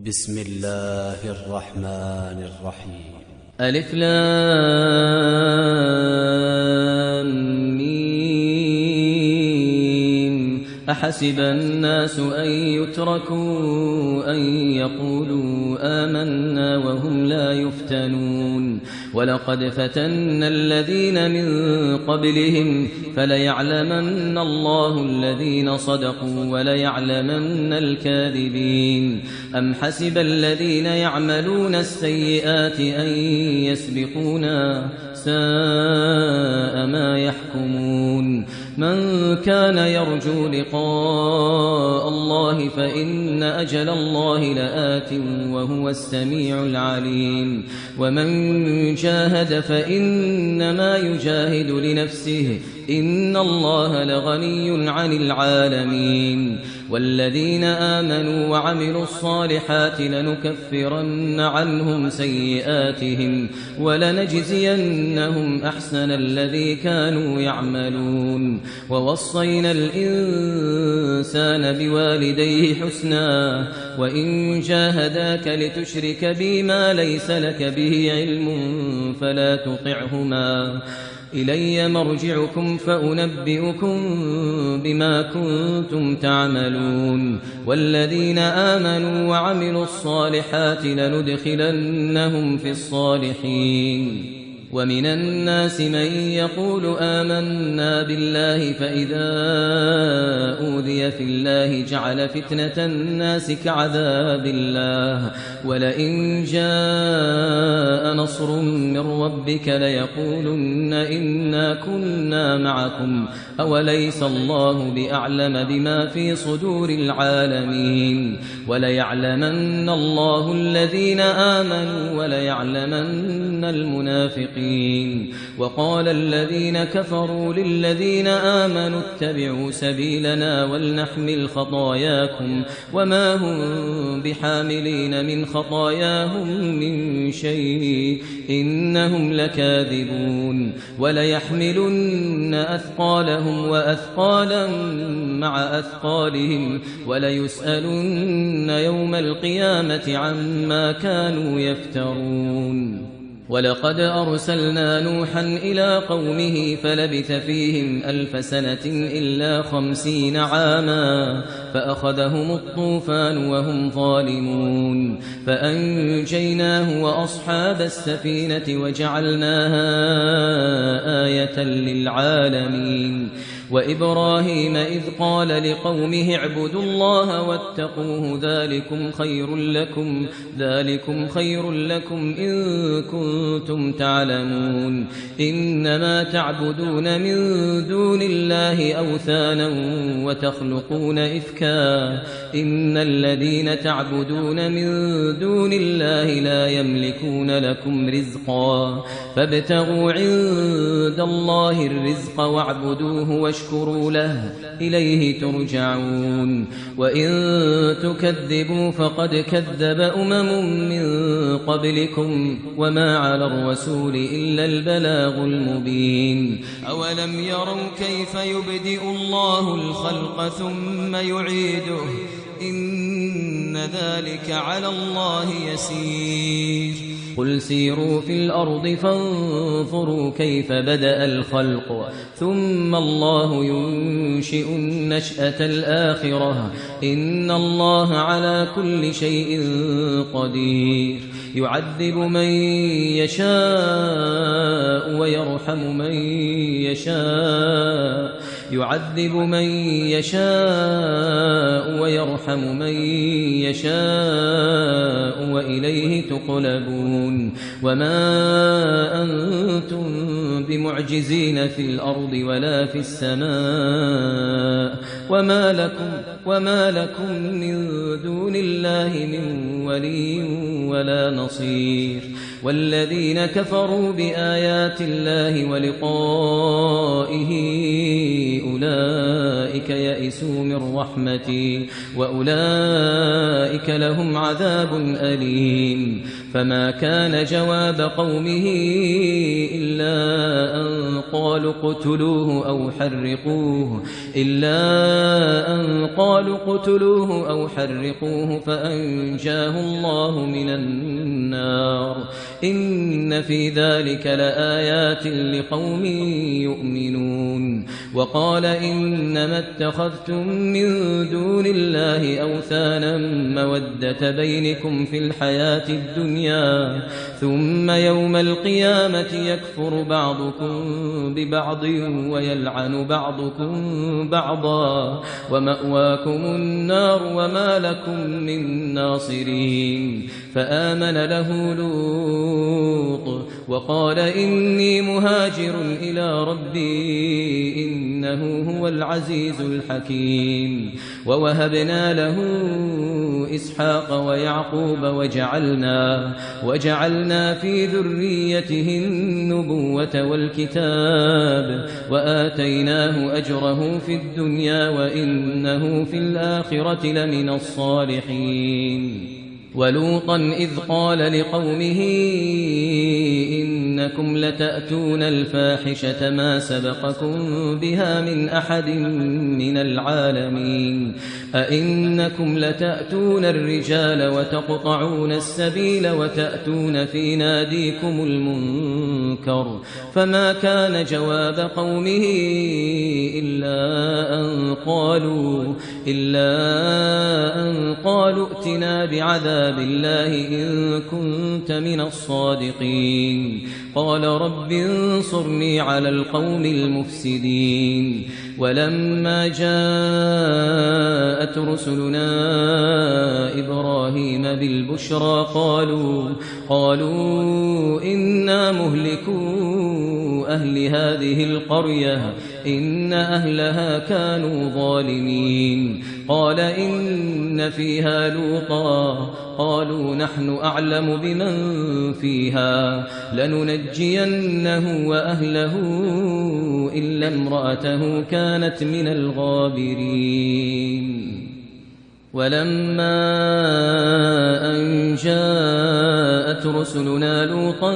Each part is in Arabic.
بسم الله الرحمن الرحيم. ألف لام ميم. أحسب الناس أن يتركوا أن يقولوا آمنا وهم لا يفتنون ولقد فتنا الذين من قبلهم فليعلمن الله الذين صدقوا وليعلمن الكاذبين. أم حسب الذين يعملون السيئات أن يسبقونا ساء ما يحكمون. من كان يرجو لقاء الله فإن أجل الله لآت وهو السميع العليم. ومن جاهد فإنما يجاهد لنفسه إن الله لغني عن العالمين. والذين آمنوا وعملوا الصالحات لنكفرن عنهم سيئاتهم ولنجزينهم أحسن الذي كانوا يعملون. ووصينا الإنسان بوالديه حسنا وإن جاهداك لتشرك بي ما ليس لك به علم فلا تطعهما إلي مرجعكم فأنبئكم بما كنتم تعملون. والذين آمنوا وعملوا الصالحات لندخلنهم في الصالحين. ومن الناس من يقول آمنا بالله فإذا أوذي في الله جعل فتنة الناس كعذاب الله ولئن جاء نصر من ربك ليقولن إنا كنا معكم أوليس الله بأعلم بما في صدور العالمين. وليعلمن الله الذين آمنوا وليعلمن المنافقين. وقال الذين كفروا للذين آمنوا اتبعوا سبيلنا ولنحمل خطاياكم وما هم بحاملين من خطاياهم من شيء إنهم لكاذبون. وليحملن أثقالهم وأثقالا مع أثقالهم وليسألن يوم القيامة عما كانوا يفترون. ولقد أرسلنا نوحا إلى قومه فلبث فيهم 1000 سنة إلا 50 عاما فأخذهم الطوفان وهم ظالمون فأنجيناه وأصحاب السفينة وجعلناها آية للعالمين. وإبراهيم إذ قال لقومه اعبدوا الله واتقوه ذلكم خير لكم إن كنتم تعلمون. إنما تعبدون من دون الله أوثانا وتخلقون إفكا إن الذين تعبدون من دون الله لا يملكون لكم رزقا فابتغوا عند الله الرزق واعبدوه واشكروا له إليه ترجعون. وإن تكذبوا فقد كذب من قبلكم وما على الرسول إلا البلاغ المبين. أولم يروا كيف يبدئ الله الخلق ثم يعيده إن ذلك على الله يسير. قل سيروا في الأرض فانظروا كيف بدأ الخلق ثم الله ينشئ النشأة الآخرة إن الله على كل شيء قدير. يعذب من يشاء ويرحم من يشاء وإليه تقلبون. وما أنتم بمعجزين في الأرض ولا في السماء وما لكم من دون الله من ولي ولا نصير. والذين كفروا بآيات الله ولقائه أولئك يئسوا من رحمتي وأولئك فأولئك لهم عذاب أليم. فما كان جواب قومه إلا أن قالوا اقتلوه أو حرقوه فأنجاه الله من النار. إن في ذلك لآيات لقوم يؤمنون. وقال إنما اتخذتم من دون الله أوثانا مودة بينكم في الحياة الدنيا ثم يوم القيامة يكفر بعضكم ببعض ويلعن بعضكم بعضا ومأواكم النار وما لكم من ناصرين. فآمن له لوط وقال إني مهاجر إلى ربي إنه هو العزيز الحكيم. ووهبنا له إسحاق ويعقوب وجعلنا في ذريته النبوة والكتاب وآتيناه أجره في الدنيا وإنه في الآخرة لمن الصالحين. ولوطا إذ قال لقومه إنكم لتأتون الفاحشة ما سبقكم بها من أحد من العالمين. أئنكم لتأتون الرجال وتقطعون السبيل وتأتون في ناديكم المنكر. فما كان جواب قومه إلا أن قالوا ائتنا بعذاب الله إن كنت من الصادقين. قال رب انصرني على القوم المفسدين. ولما جاءت رسلنا إبراهيم بالبشرى قالوا إنا مهلكو أهل هذه القرية إن أهلها كانوا ظالمين. قال إن فيها لوطا قالوا نحن أعلم بمن فيها لننجينه وأهله إلا امرأته كانت من الغابرين. ولما أن جاءت رسلنا لوطا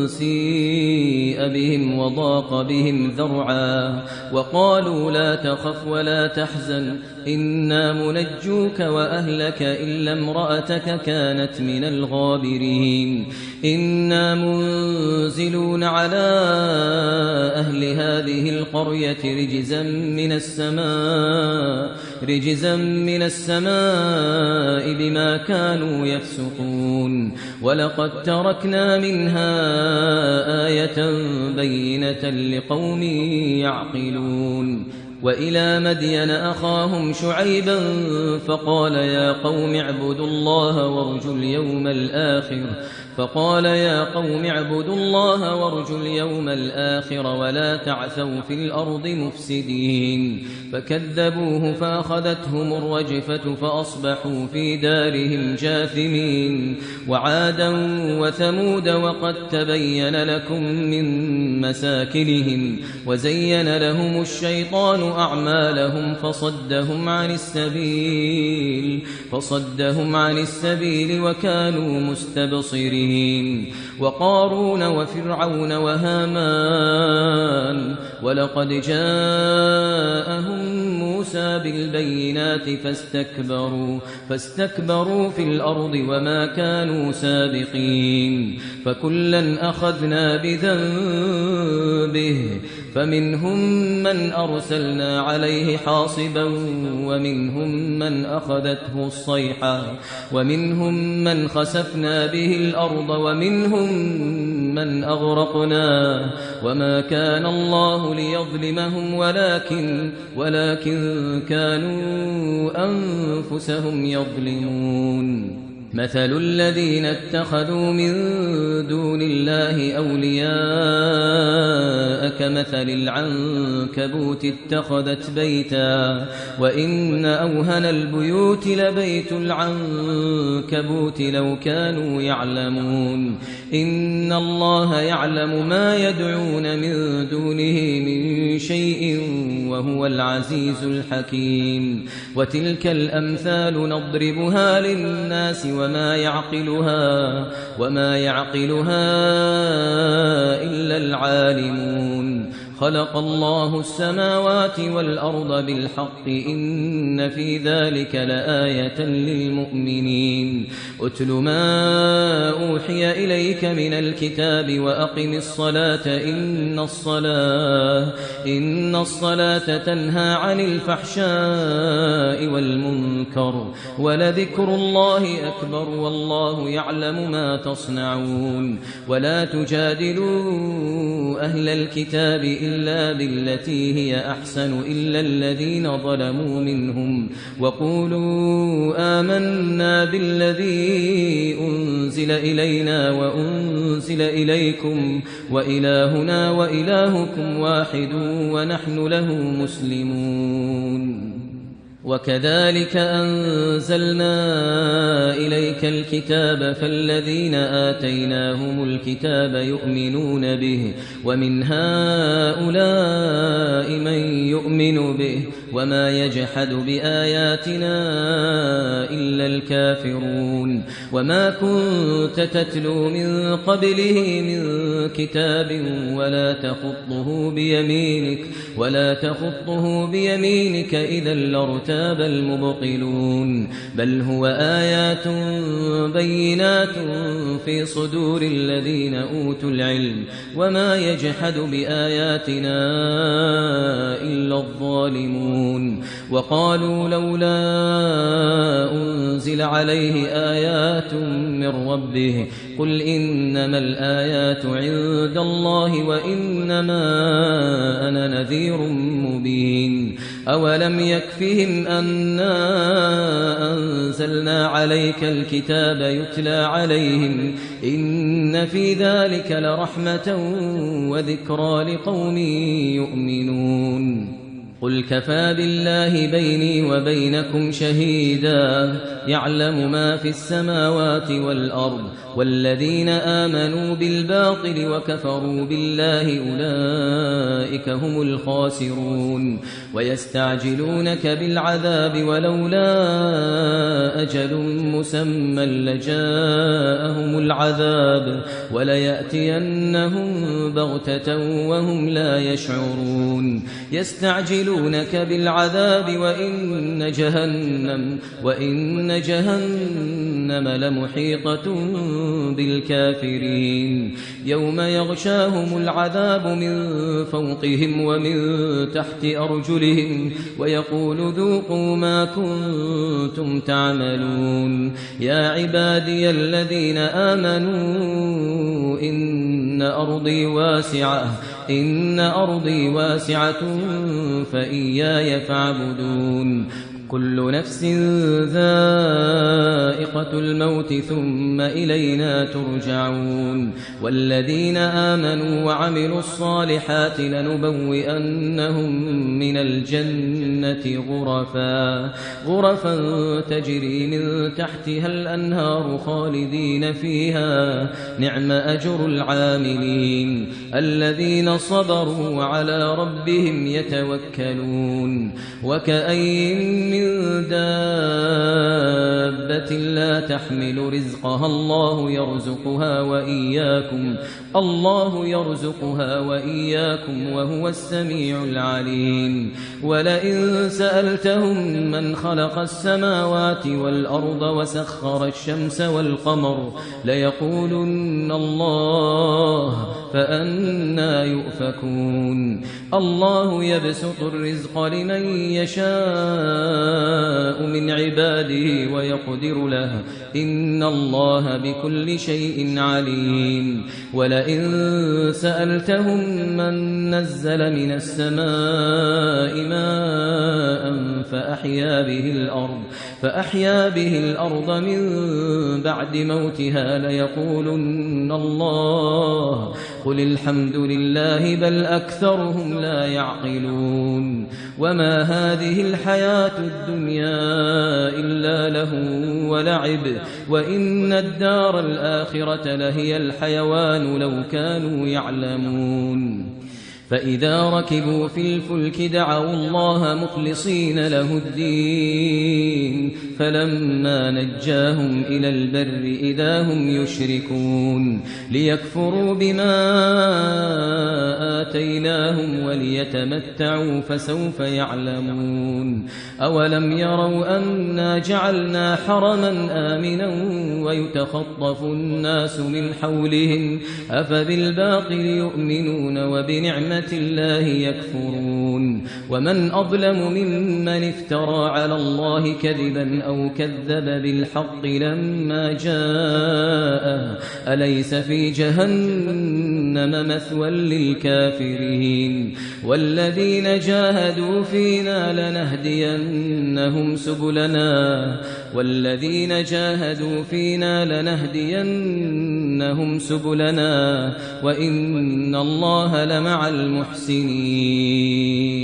سيء بهم وضاق بهم ذرعا وقالوا لا تخف ولا تحزن إنا منجوك وأهلك إلا امرأتك كانت من الغابرين. إنا منزلون على أهل هذه القرية رجزا من السماء بما كانوا يفسقون. ولقد تركنا منها آية بينة لقوم يعقلون. وإلى مدين أخاهم شعيبا فقال يا قوم اعبدوا الله وارجوا اليوم الآخر ولا تعثوا في الأرض مفسدين. فكذبوه فأخذتهم الرجفة فأصبحوا في دارهم جاثمين. وعادا وثمود وقد تبين لكم من مساكنهم وزين لهم الشيطان أعمالهم فصدهم عن السبيل وكانوا مستبصرين. وقارون وفرعون وهامان ولقد جاءهم موسى بالبينات فاستكبروا في الأرض وما كانوا سابقين. فكلا أخذنا بذنبه فمنهم من أرسلنا عليه حاصبا ومنهم من أخذته الصيحة ومنهم من خسفنا به الأرض ومنهم من أغرقنا وما كان الله ليظلمهم ولكن كانوا أنفسهم يظلمون. مثل الذين اتخذوا من دون الله أولياء كمثل العنكبوت اتخذت بيتا وإن أوهن البيوت لبيت العنكبوت لو كانوا يعلمون إن الله يعلم ما يدعون من دونه من شيء وهو العزيز الحكيم وتلك الأمثال نضربها للناس وما يعقلها إلا العالمون خلق الله السماوات والأرض بالحق إن في ذلك لآية للمؤمنين أتل ما أوحي إليك من الكتاب وأقم الصلاة إن الصلاة تنهى عن الفحشاء والمنكر ولذكر الله أكبر والله يعلم ما تصنعون ولا تجادلوا أهل الكتاب إلا بالتي هي أحسن إلا الذين ظلموا منهم وقولوا آمنا بالذي أنزل إلينا وأنزل إليكم وإلهنا وإلهكم واحد ونحن له مسلمون وكذلك أنزلنا إليك الكتاب فالذين آتيناهم الكتاب يؤمنون به ومن هؤلاء من يؤمن به وما يجحد بآياتنا إلا الكافرون وما كنت تتلو من قبله من كتاب ولا تخطه بيمينك إذا لارتاب المبطلون بل هو آيات بينات في صدور الذين أوتوا العلم وما يجحد بآياتنا إلا الظالمون وقالوا لولا أنزل عليه آيات من ربه قل إنما الآيات عند الله وإنما أنا نذير مبين أولم يكفهم أنا أنزلنا عليك الكتاب يتلى عليهم إن في ذلك لرحمة وذكرى لقوم يؤمنون قل كفى بالله بيني وبينكم شهيدا يعلم ما في السماوات والأرض والذين آمنوا بالباطل وكفروا بالله أولئك هم الخاسرون ويستعجلونك بالعذاب ولولا أجل مسمى لجاءهم العذاب وليأتينهم بغتة وهم لا يشعرون يستعجلونك بالعذاب وإن جهنم لمحيطة بالكافرين يوم يغشاهم العذاب من فوقهم ومن تحت أرجلهم ويقول ذوقوا ما كنتم تعملون يا عبادي الذين آمنوا إن أرضي واسعة فإياي فاعبدون كل نفس ذائقة الموت ثم إلينا ترجعون والذين آمنوا وعملوا الصالحات لنبوئنهم من الجنة غرفا تجري من تحتها الأنهار خالدين فيها نعم أجر العاملين الذين صبروا وعلى ربهم يتوكلون وكأين من دابة لا تحمل رزقها الله يرزقها وإياكم وهو السميع العليم ولئن سألتهم من خلق السماوات والأرض وسخر الشمس والقمر ليقولن الله فأنى يؤفكون الله يبسط الرزق لمن يشاء من عباده ويقدر له إن الله بكل شيء عليم ولئن سألتهم من نزل من السماء ماء فأحيا به الأرض من بعد موتها ليقولن الله قل الحمد لله بل أكثرهم لا يعقلون وما هذه الحياة الدنيا إلا لهو ولعب وإن الدار الآخرة لهي الحيوان لو كانوا يعلمون فإذا ركبوا في الفلك دعوا الله مخلصين له الدين فلما نجاهم إلى البر إذا هم يشركون ليكفروا بما آتيناهم وليتمتعوا فسوف يعلمون أولم يروا أنا جعلنا حرما آمنا ويتخطف الناس من حولهم أفبالباطل يؤمنون وبنعمة الله يكفرون ومن أظلم ممن افترى على الله كذبا أو كذب بالحق لما جاءه أليس في جهنم مثوى للكافرين والذين جاهدوا فينا لنهدينهم سبلنا وإن الله لمع المحسنين